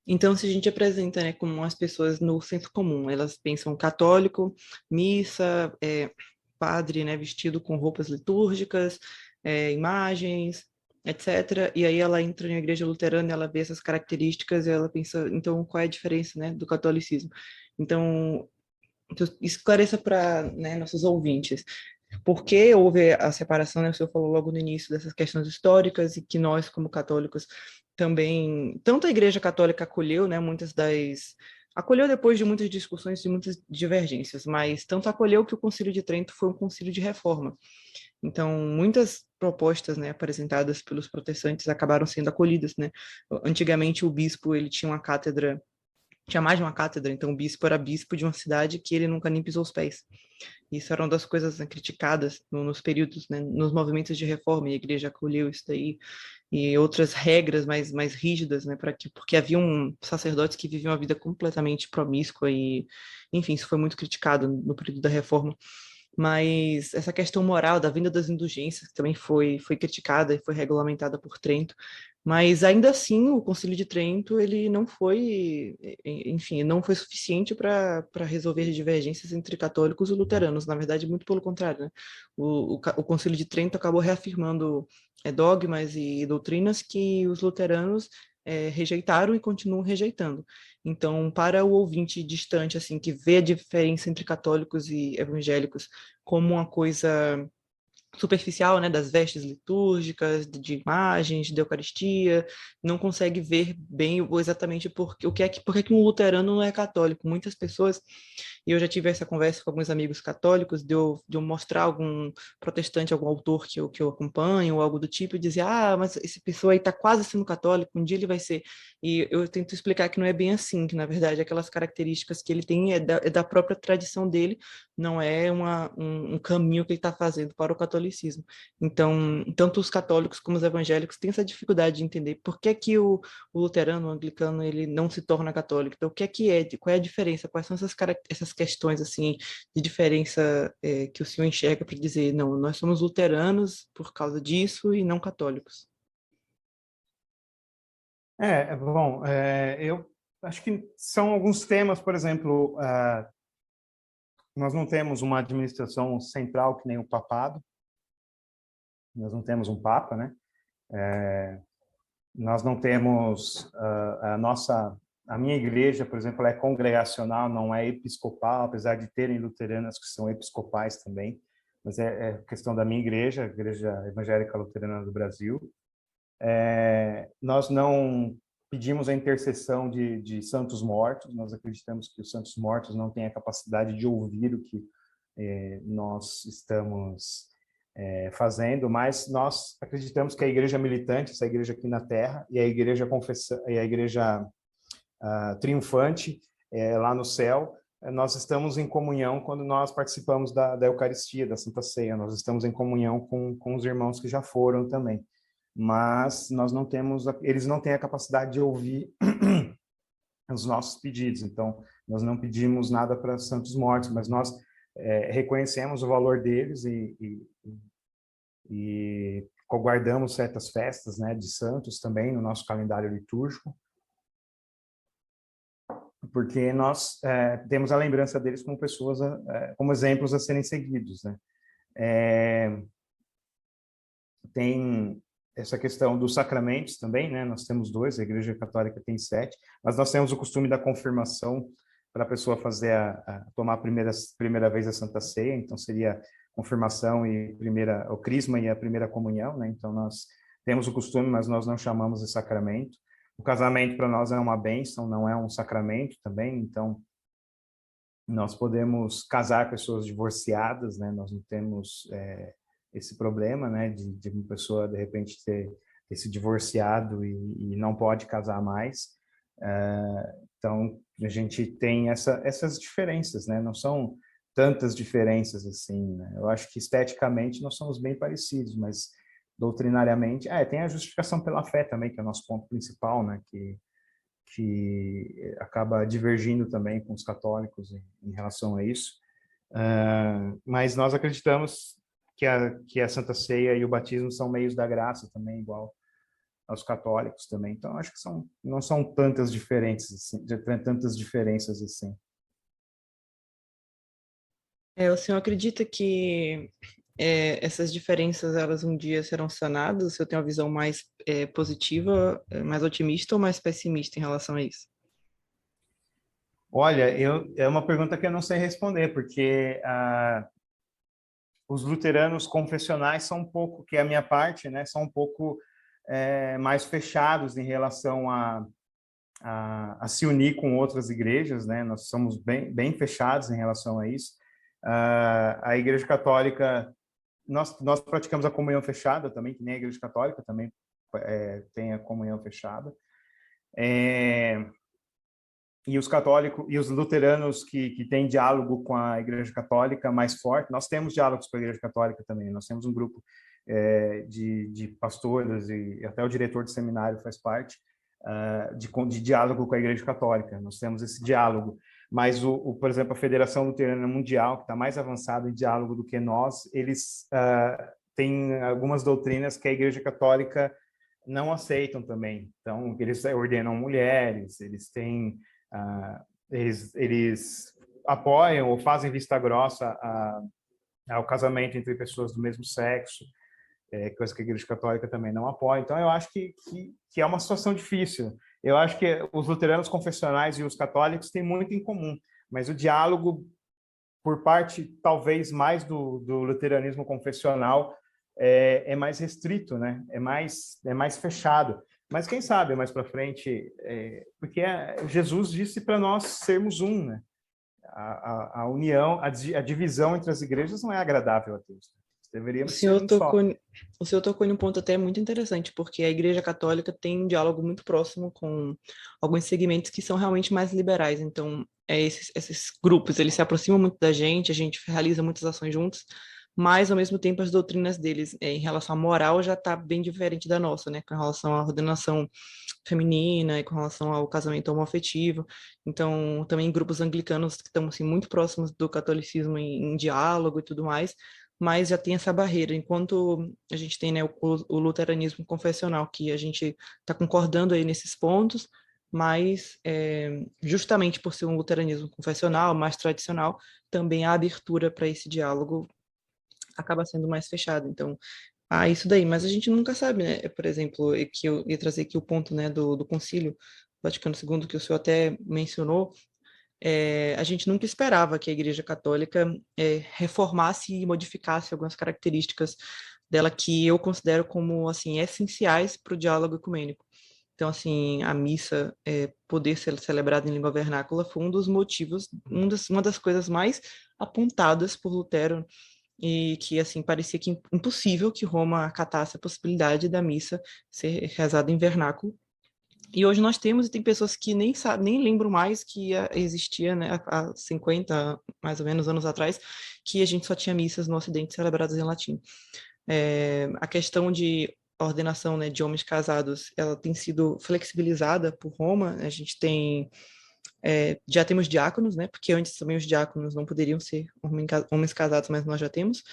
Speaker 1: Então, se a gente apresenta, né, como as pessoas no senso comum, elas pensam católico, missa, padre, né, vestido com roupas litúrgicas, imagens, etc. E aí ela entra na igreja luterana, ela vê essas características e ela pensa, então, qual é a diferença, né, do catolicismo? Então, esclareça para, né, nossos ouvintes. Por que houve a separação, né? O senhor falou logo no início dessas questões históricas e que nós, como católicos, também, tanto a Igreja Católica acolheu, né, acolheu depois de muitas discussões e muitas divergências, mas tanto acolheu que o Concílio de Trento foi um concílio de reforma. Então, muitas propostas, né, apresentadas pelos protestantes acabaram sendo acolhidas, né? Antigamente o bispo, ele tinha uma cátedra, tinha mais de uma cátedra, então o bispo era bispo de uma cidade que ele nunca nem pisou os pés. Isso era uma das coisas, né, criticadas nos períodos, né, nos movimentos de reforma, e a igreja acolheu isso daí, e outras regras mais rígidas, né, porque haviam sacerdotes que viviam a vida completamente promíscua, e, enfim, isso foi muito criticado no período da reforma. Mas essa questão moral da vinda das indulgências também foi criticada e foi regulamentada por Trento, mas ainda assim o Concílio de Trento ele não foi, enfim, não foi suficiente para resolver divergências entre católicos e luteranos. Na verdade, muito pelo contrário, né? O Concílio de Trento acabou reafirmando dogmas e doutrinas que os luteranos rejeitaram e continuam rejeitando. Então, para o ouvinte distante, assim, que vê a diferença entre católicos e evangélicos como uma coisa superficial, né, das vestes litúrgicas, de imagens, de Eucaristia, não consegue ver bem exatamente por que um luterano não é católico. Muitas pessoas, e eu já tive essa conversa com alguns amigos católicos, de eu mostrar algum protestante, algum autor que eu acompanho, ou algo do tipo, e dizer, mas essa pessoa aí está quase sendo católico, um dia ele vai ser. E eu tento explicar que não é bem assim, que na verdade aquelas características que ele tem é da própria tradição dele, não é um caminho que ele está fazendo para o catolicismo. Então, tanto os católicos como os evangélicos têm essa dificuldade de entender por que que o luterano, o anglicano, ele não se torna católico. Então, qual é a diferença? Quais são essas questões assim de diferença que o senhor enxerga para dizer, não, nós somos luteranos por causa disso e não católicos?
Speaker 3: Bom, eu acho que são alguns temas, por exemplo, nós não temos uma administração central que nem o papado, nós não temos um papa, né? Nós não temos a minha igreja, por exemplo, ela é congregacional, não é episcopal, apesar de terem luteranas que são episcopais também, mas é questão da minha igreja, a Igreja Evangélica Luterana do Brasil. Nós não pedimos a intercessão de santos mortos, nós acreditamos que os santos mortos não têm a capacidade de ouvir o que nós estamos fazendo, mas nós acreditamos que a igreja militante, essa igreja aqui na Terra, e a igreja triunfante lá no céu, nós estamos em comunhão quando nós participamos da Eucaristia, da Santa Ceia, nós estamos em comunhão com os irmãos que já foram também, mas nós não temos, eles não têm a capacidade de ouvir os nossos pedidos, então nós não pedimos nada para santos mortos, mas nós reconhecemos o valor deles e guardamos certas festas, né, de santos também no nosso calendário litúrgico, porque nós temos a lembrança deles como pessoas, como exemplos a serem seguidos, né? Tem essa questão dos sacramentos também, né? Nós temos 2, a Igreja Católica tem 7, mas nós temos o costume da confirmação para a pessoa fazer tomar a primeira vez a Santa Ceia, então seria confirmação e o crisma e a primeira comunhão, né? Então nós temos o costume, mas nós não chamamos de sacramento. O casamento para nós é uma bênção, não é um sacramento também, então nós podemos casar pessoas divorciadas, né? Nós não temos esse problema, né? De uma pessoa de repente ter se divorciado e não pode casar mais. Então a gente tem essas diferenças, né? Não são tantas diferenças assim, né? Eu acho que esteticamente nós somos bem parecidos, mas doutrinariamente, tem a justificação pela fé também, que é o nosso ponto principal, né? Que acaba divergindo também com os católicos em relação a isso. Mas nós acreditamos que a Santa Ceia e o batismo são meios da graça também, igual aos católicos também. Então, acho que não são tantas diferenças assim.
Speaker 1: O senhor acredita que essas diferenças, elas um dia serão sanadas? O senhor tem uma visão mais positiva, mais otimista ou mais pessimista em relação a isso?
Speaker 3: Olha, é uma pergunta que eu não sei responder, porque os luteranos confessionais são um pouco, que é a minha parte, né, são um pouco mais fechados em relação a se unir com outras igrejas, né? Nós somos bem fechados em relação a isso. A Igreja Católica, nós praticamos a comunhão fechada também, que nem a Igreja Católica também tem a comunhão fechada. E os católicos e os luteranos que têm diálogo com a Igreja Católica mais forte, nós temos diálogos com a Igreja Católica também. Nós temos um grupo de pastores e até o diretor do seminário faz parte de diálogo com a Igreja Católica. Nós temos esse diálogo. Mas, por exemplo, a Federação Luterana Mundial, que está mais avançada em diálogo do que nós, eles têm algumas doutrinas que a Igreja Católica não aceitam também. Então, eles ordenam mulheres, eles têm... eles apoiam ou fazem vista grossa ao casamento entre pessoas do mesmo sexo, coisa que a Igreja Católica também não apoia. Então, eu acho que é uma situação difícil. Eu acho que os luteranos confessionais e os católicos têm muito em comum, mas o diálogo, por parte, talvez, mais do luteranismo confessional, é mais restrito, né? É mais fechado. Mas quem sabe mais para frente, porque Jesus disse para nós sermos um, né? A união, a divisão entre as igrejas não é agradável a Deus. Deveríamos ser um só.
Speaker 1: O senhor tocou em um ponto até muito interessante, porque a Igreja Católica tem um diálogo muito próximo com alguns segmentos que são realmente mais liberais. Então, esses grupos, eles se aproximam muito da gente, a gente realiza muitas ações juntos, mas, ao mesmo tempo, as doutrinas deles em relação à moral já está bem diferente da nossa, né? Com relação à ordenação feminina e com relação ao casamento homoafetivo. Então, também grupos anglicanos que estão assim, muito próximos do catolicismo em diálogo e tudo mais, mas já tem essa barreira, enquanto a gente tem, né, o luteranismo confessional, que a gente está concordando aí nesses pontos, mas justamente por ser um luteranismo confessional, mais tradicional, também a abertura para esse diálogo acaba sendo mais fechada. Então, isso daí, mas a gente nunca sabe, né? Por exemplo, que eu ia trazer aqui o ponto, né, do Concílio Vaticano II, que o senhor até mencionou. A gente nunca esperava que a Igreja Católica reformasse e modificasse algumas características dela que eu considero como assim essenciais para o diálogo ecumênico. Então, assim, a missa poder ser celebrada em língua vernácula foi um dos motivos, uma das coisas mais apontadas por Lutero, e que assim parecia que impossível que Roma acatasse a possibilidade da missa ser rezada em vernáculo. E hoje nós temos, e tem pessoas que nem lembram mais que existia, né, há 50, mais ou menos, anos atrás, que a gente só tinha missas no Ocidente celebradas em latim. A questão de ordenação, né, de homens casados, ela tem sido flexibilizada por Roma. A gente tem, já temos diáconos, né, porque antes também os diáconos não poderiam ser homens casados, mas nós já temos.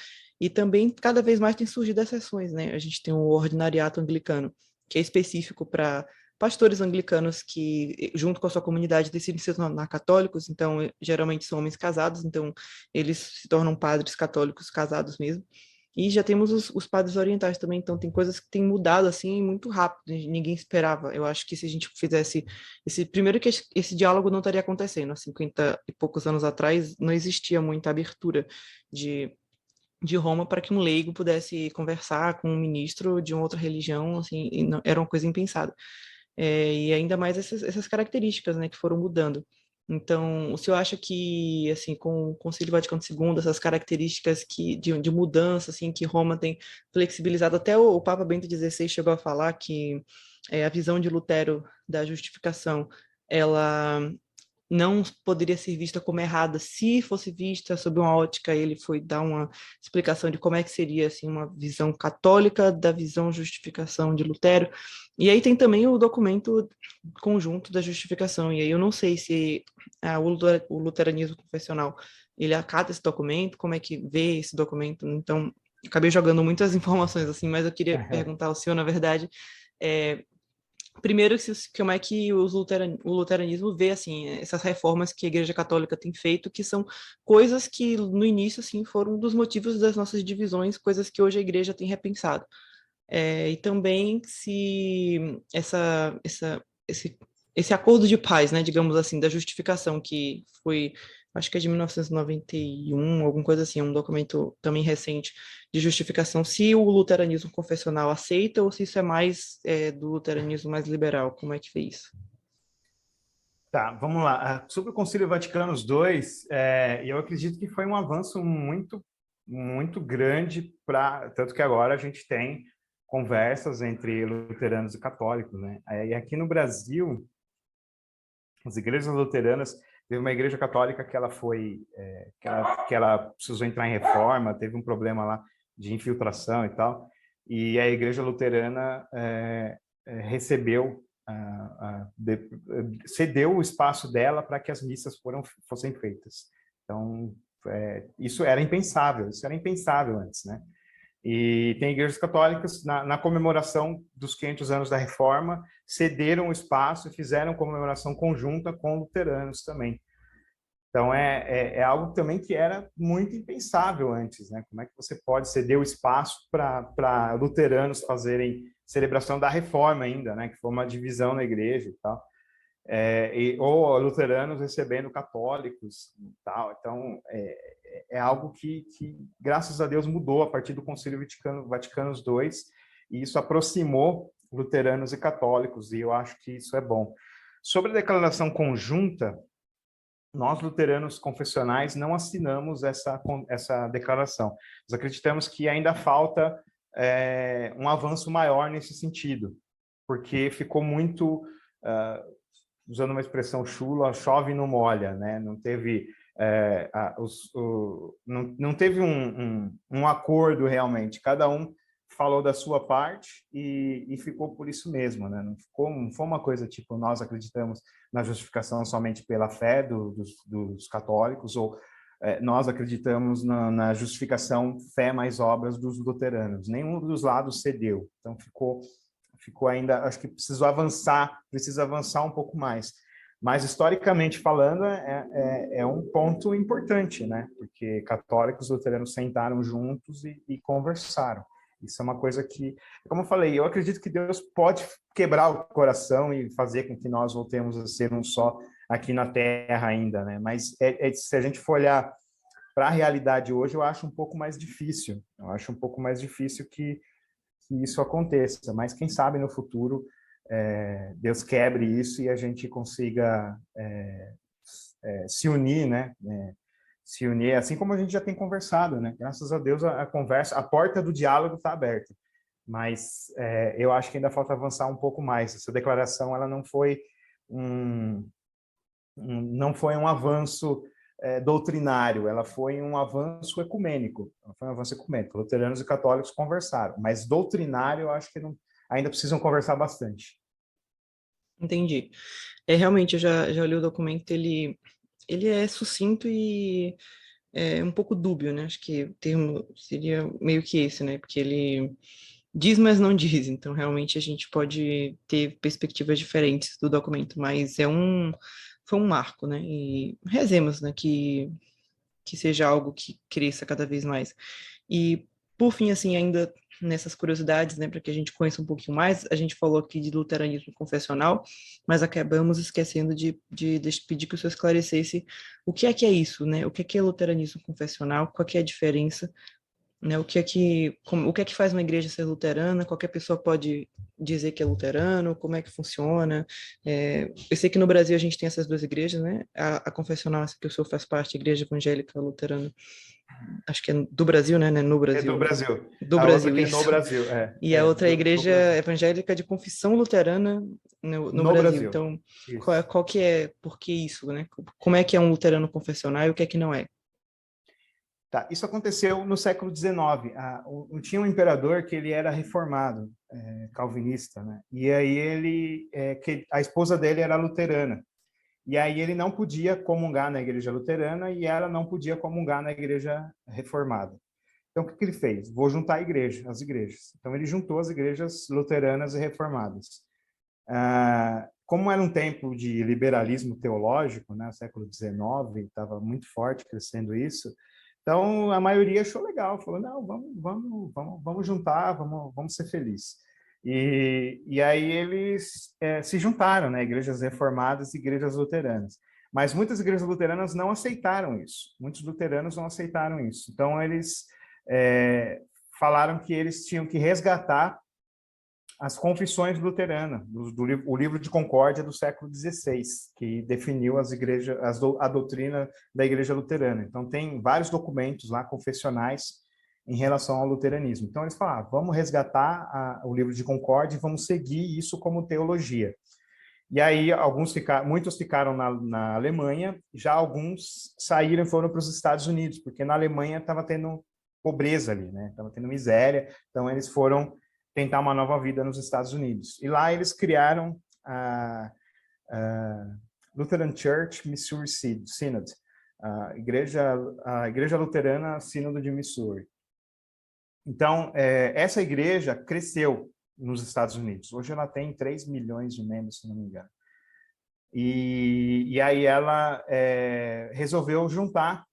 Speaker 1: E também, cada vez mais tem surgido exceções, né? A gente tem o ordinariato anglicano, que é específico para pastores anglicanos que, junto com a sua comunidade, decidem se tornar católicos. Então, geralmente são homens casados, então eles se tornam padres católicos casados mesmo. E já temos os padres orientais também, então tem coisas que têm mudado assim muito rápido, ninguém esperava. Eu acho que se a gente fizesse primeiro que esse diálogo não estaria acontecendo, há 50 e poucos anos atrás não existia muita abertura de Roma para que um leigo pudesse conversar com um ministro de uma outra religião, assim, era uma coisa impensada. E ainda mais essas características, né, que foram mudando. Então, o senhor acha que, assim, com o Concílio Vaticano II, essas características de mudança, assim, que Roma tem flexibilizado, até o Papa Bento XVI chegou a falar que a visão de Lutero da justificação, ela não poderia ser vista como errada se fosse vista sob uma ótica. Ele foi dar uma explicação de como é que seria assim, uma visão católica da visão justificação de Lutero. E aí tem também o documento conjunto da justificação, e aí eu não sei se o luteranismo confessional ele acata esse documento, como é que vê esse documento. Então, acabei jogando muitas informações assim, mas eu queria perguntar ao senhor, na verdade, Primeiro, como é que o luteranismo vê assim, essas reformas que a Igreja Católica tem feito, que são coisas que no início assim, foram um dos motivos das nossas divisões, coisas que hoje a Igreja tem repensado. E também se esse acordo de paz, né, digamos assim, da justificação, que foi, acho que é de 1991, alguma coisa assim, um documento também recente de justificação, se o luteranismo confessional aceita ou se isso é mais do luteranismo mais liberal. Como é que foi isso?
Speaker 3: Tá, vamos lá. Sobre o Concílio Vaticano II, eu acredito que foi um avanço muito, muito grande, tanto que agora a gente tem conversas entre luteranos e católicos, né? E aqui no Brasil, as igrejas luteranas, teve uma igreja católica que ela foi, que ela precisou entrar em reforma, teve um problema lá de infiltração e tal, e a igreja luterana recebeu, cedeu o espaço dela para que as missas fossem feitas. Então, isso era impensável antes, né? E tem igrejas católicas, na comemoração dos 500 anos da Reforma, cederam o espaço e fizeram comemoração conjunta com luteranos também. Então, é algo também que era muito impensável antes, né? Como é que você pode ceder o espaço para luteranos fazerem celebração da Reforma ainda, né? Que foi uma divisão na igreja e tal. Ou luteranos recebendo católicos e tal. Então, é algo que, graças a Deus, mudou a partir do Concílio Vaticano II, e isso aproximou luteranos e católicos, e eu acho que isso é bom. Sobre a declaração conjunta, nós, luteranos confessionais, não assinamos essa declaração. Nós acreditamos que ainda falta um avanço maior nesse sentido, porque ficou muito... usando uma expressão chula, chove e não molha, né? Não teve, não teve um acordo realmente. Cada um falou da sua parte e ficou por isso mesmo, né? Não foi uma coisa tipo, nós acreditamos na justificação somente pela fé dos católicos, ou nós acreditamos na justificação fé mais obras dos luteranos. Nenhum dos lados cedeu. Então ficou ainda, acho que precisa avançar um pouco mais. Mas, historicamente falando, é um ponto importante, né? Porque católicos e luteranos sentaram juntos e conversaram. Isso é uma coisa que, como eu falei, eu acredito que Deus pode quebrar o coração e fazer com que nós voltemos a ser um só aqui na Terra ainda, né? Mas se a gente for olhar para a realidade hoje, eu acho um pouco mais difícil. Eu acho um pouco mais difícil que isso aconteça, mas quem sabe no futuro Deus quebre isso e a gente consiga se unir, né? Se unir, assim como a gente já tem conversado, né? Graças a Deus a conversa, a porta do diálogo está aberta, mas eu acho que ainda falta avançar um pouco mais. Essa declaração, ela não foi um avanço doutrinário, ela foi um avanço ecumênico. Luteranos e católicos conversaram, mas doutrinário eu acho que ainda precisam conversar bastante.
Speaker 1: Entendi. Realmente, eu já li o documento, ele é sucinto e um pouco dúbio, né? Acho que o termo seria meio que esse, né? Porque ele diz, mas não diz. Então, realmente, a gente pode ter perspectivas diferentes do documento, mas foi um marco, né? E rezemos, né? Que seja algo que cresça cada vez mais. E, por fim, assim, ainda nessas curiosidades, né, para que a gente conheça um pouquinho mais, a gente falou aqui de luteranismo confessional, mas acabamos esquecendo de pedir que o senhor esclarecesse o que é isso, né? O que é luteranismo confessional, qual que é a diferença, né? O que é que faz uma igreja ser luterana? Qualquer pessoa pode dizer que é luterano? Como é que funciona? Eu sei que no Brasil a gente tem essas duas igrejas, né? A confessional, essa que o senhor faz parte, a Igreja Evangélica Luterana, acho que é do Brasil, né? No Brasil.
Speaker 3: É do Brasil.
Speaker 1: Do Brasil,
Speaker 3: isso.
Speaker 1: No Brasil, E a outra é a Igreja Evangélica de Confissão Luterana no Brasil. Então, qual que é, por que isso, né? Como é que é um luterano confessional e o que é que não é?
Speaker 3: Tá, isso aconteceu no século XIX. Tinha um imperador que ele era reformado, calvinista, né? E aí a esposa dele era luterana. E aí ele não podia comungar na igreja luterana e ela não podia comungar na igreja reformada. Então, o que ele fez? Vou juntar as igrejas. Então, ele juntou as igrejas luteranas e reformadas. Como era um tempo de liberalismo teológico, né, século XIX, estava muito forte crescendo isso, então a maioria achou legal, falou, não, vamos juntar, vamos ser felizes. E aí eles se juntaram, né, igrejas reformadas e igrejas luteranas. Mas muitas igrejas luteranas não aceitaram isso. Muitos luteranos não aceitaram isso. Então eles falaram que eles tinham que resgatar as confissões luteranas, o livro de Concórdia do século XVI, que definiu a doutrina da Igreja Luterana. Então, tem vários documentos lá, confessionais, em relação ao luteranismo. Então, eles falaram, vamos resgatar o livro de Concórdia e vamos seguir isso como teologia. E aí, muitos ficaram na Alemanha, já alguns saíram e foram para os Estados Unidos, porque na Alemanha estava tendo pobreza ali, né? Estava tendo miséria, então eles foram tentar uma nova vida nos Estados Unidos. E lá eles criaram a Lutheran Church Missouri Synod, a Igreja Luterana Sínodo de Missouri. Então, essa igreja cresceu nos Estados Unidos. Hoje ela tem 3 milhões de membros, se não me engano. E aí ela resolveu juntar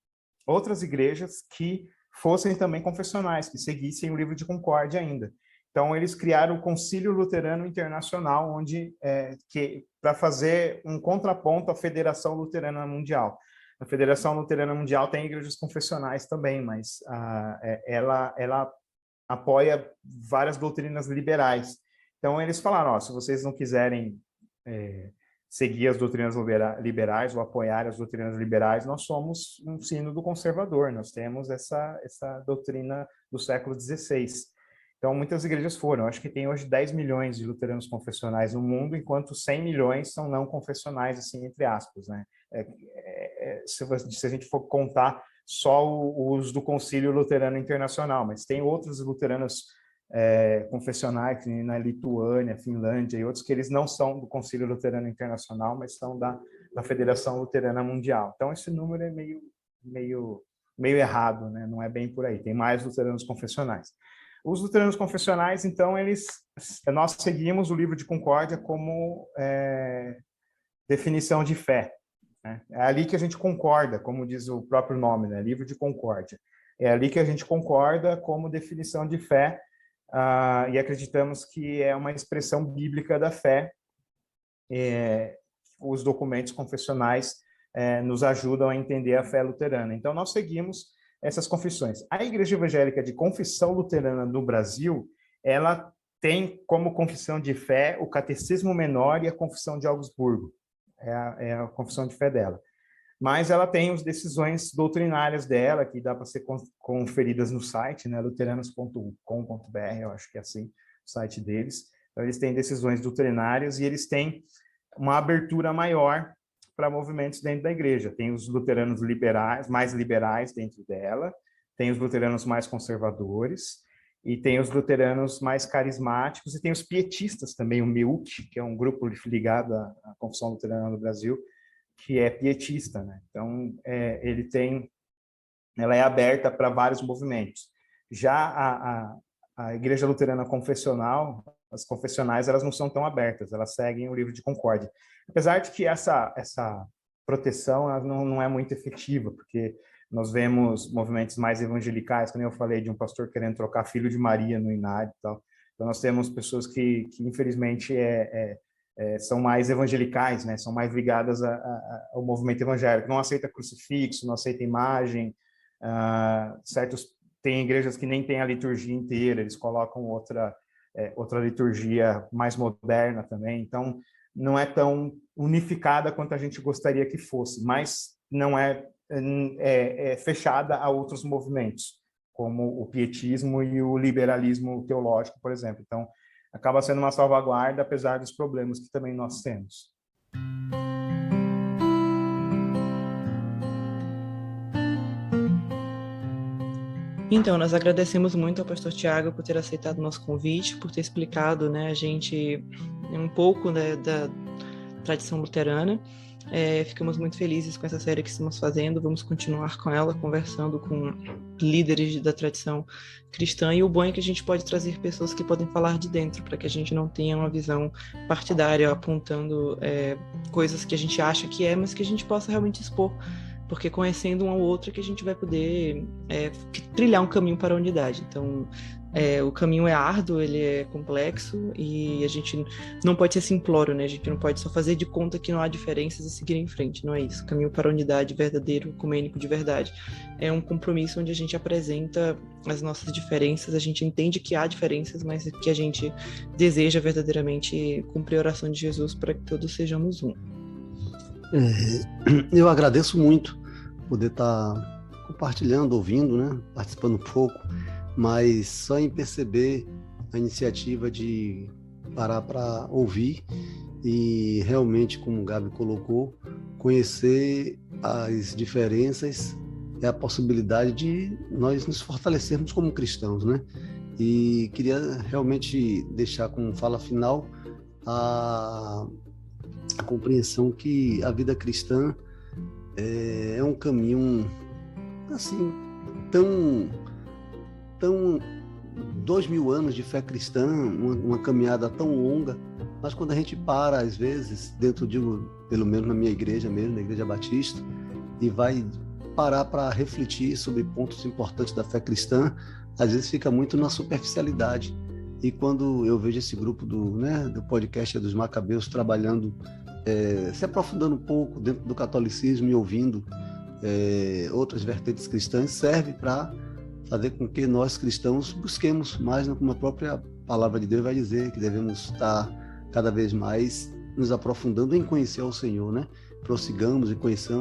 Speaker 3: outras igrejas que fossem também confessionais, que seguissem o livro de Concórdia ainda. Então, eles criaram o Concílio Luterano Internacional, para fazer um contraponto à Federação Luterana Mundial. A Federação Luterana Mundial tem igrejas confessionais também, mas ela apoia várias doutrinas liberais. Então, eles falaram, se vocês não quiserem seguir as doutrinas liberais ou apoiar as doutrinas liberais, nós somos um sínodo conservador, nós temos essa doutrina do século XVI. Então, muitas igrejas foram. Acho que tem hoje 10 milhões de luteranos confessionais no mundo, enquanto 100 milhões são não confessionais, assim, entre aspas, né? Se a gente for contar só os do Concílio Luterano Internacional, mas tem outros luteranos confessionais na Lituânia, Finlândia e outros que eles não são do Concílio Luterano Internacional, mas são da Federação Luterana Mundial. Então, esse número é meio errado, né? Não é bem por aí. Tem mais luteranos confessionais. Os luteranos confessionais, então, nós seguimos o livro de Concórdia como definição de fé, né? É ali que a gente concorda, como diz o próprio nome, né? Livro de Concórdia. É ali que a gente concorda como definição de fé, e acreditamos que é uma expressão bíblica da fé. Os documentos confessionais nos ajudam a entender a fé luterana. Então, nós seguimos essas confissões. A Igreja Evangélica de Confissão Luterana no Brasil, ela tem como confissão de fé o Catecismo Menor e a Confissão de Augsburgo. É a confissão de fé dela. Mas ela tem as decisões doutrinárias dela, que dá para ser conferidas no site, né, luteranos.com.br, eu acho que é assim o site deles. Então, eles têm decisões doutrinárias e eles têm uma abertura maior para movimentos dentro da igreja. Tem os luteranos mais liberais dentro dela, tem os luteranos mais conservadores, e tem os luteranos mais carismáticos, e tem os pietistas também, o MEUC, que é um grupo ligado à Confissão Luterana do Brasil, que é pietista, né? Então, ela é aberta para vários movimentos. Já a Igreja Luterana Confessional, as confessionais, elas não são tão abertas, elas seguem o livro de Concórdia. Apesar de que essa proteção não é muito efetiva, porque nós vemos movimentos mais evangelicais, como eu falei, de um pastor querendo trocar filho de Maria no inário e tal. Então, nós temos pessoas que infelizmente, são mais evangelicais, né? São mais ligadas ao movimento evangélico. Não aceita crucifixo, não aceita imagem. Tem igrejas que nem têm a liturgia inteira, eles colocam outra liturgia mais moderna também. Então, não é tão unificada quanto a gente gostaria que fosse, mas não é fechada a outros movimentos, como o pietismo e o liberalismo teológico, por exemplo. Então, acaba sendo uma salvaguarda, apesar dos problemas que também nós temos.
Speaker 1: Então, nós agradecemos muito ao pastor Tiago por ter aceitado o nosso convite, por ter explicado, né, a gente um pouco, né, da tradição luterana. Ficamos muito felizes com essa série que estamos fazendo, vamos continuar com ela, conversando com líderes da tradição cristã, e o bom é que a gente pode trazer pessoas que podem falar de dentro, para que a gente não tenha uma visão partidária, apontando coisas que a gente acha que mas que a gente possa realmente expor, porque conhecendo um ao outro é que a gente vai poder trilhar um caminho para a unidade. Então, o caminho é árduo, ele é complexo, e a gente não pode ser simplório, né? A gente não pode só fazer de conta que não há diferenças e seguir em frente, não é isso. O caminho para a unidade verdadeiro, ecumênico de verdade, é um compromisso onde a gente apresenta as nossas diferenças, a gente entende que há diferenças, mas que a gente deseja verdadeiramente cumprir a oração de Jesus para que todos sejamos um.
Speaker 2: Eu agradeço muito poder estar compartilhando, ouvindo, né? Participando um pouco, mas só em perceber a iniciativa de parar para ouvir e realmente, como o Gabi colocou, conhecer as diferenças é a possibilidade de nós nos fortalecermos como cristãos, né? E queria realmente deixar como fala final a compreensão que a vida cristã é um caminho assim tão 2000 anos de fé cristã, uma caminhada tão longa, mas quando a gente para, às vezes, pelo menos na minha igreja mesmo, na Igreja Batista, e vai parar para refletir sobre pontos importantes da fé cristã, às vezes fica muito na superficialidade. E quando eu vejo esse grupo do podcast dos Macabeus trabalhando, se aprofundando um pouco dentro do catolicismo e ouvindo outras vertentes cristãs, serve para fazer com que nós cristãos busquemos mais, como a própria palavra de Deus vai dizer, que devemos estar cada vez mais nos aprofundando em conhecer ao Senhor, né? Prossigamos em conhecer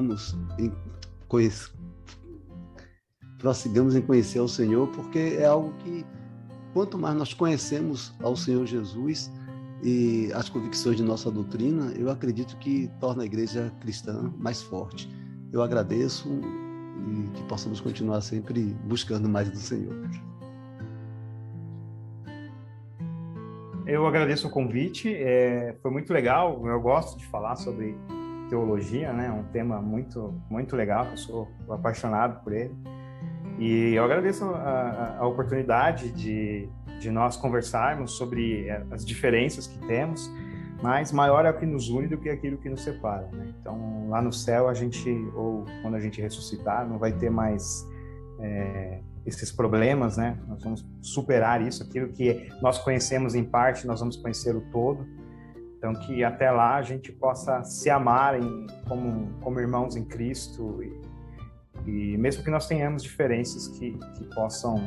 Speaker 2: ao Senhor, porque é algo que, quanto mais nós conhecemos ao Senhor Jesus e as convicções de nossa doutrina, eu acredito que torna a igreja cristã mais forte. Eu agradeço e que possamos continuar sempre buscando mais do Senhor.
Speaker 3: Eu agradeço o convite, foi muito legal, eu gosto de falar sobre teologia, né? É um tema muito, muito legal, eu sou apaixonado por ele. E eu agradeço a oportunidade de nós conversarmos sobre as diferenças que temos, mas maior é o que nos une do que aquilo que nos separa, né? Então, lá no céu, ou quando a gente ressuscitar, não vai ter mais esses problemas, né? Nós vamos superar isso, aquilo que nós conhecemos em parte, nós vamos conhecer o todo. Então, que até lá a gente possa se amar como irmãos em Cristo, e mesmo que nós tenhamos diferenças que possam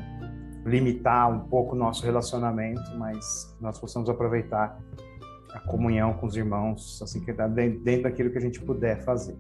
Speaker 3: limitar um pouco o nosso relacionamento, mas nós possamos aproveitar a comunhão com os irmãos, assim, que dentro daquilo que a gente puder fazer.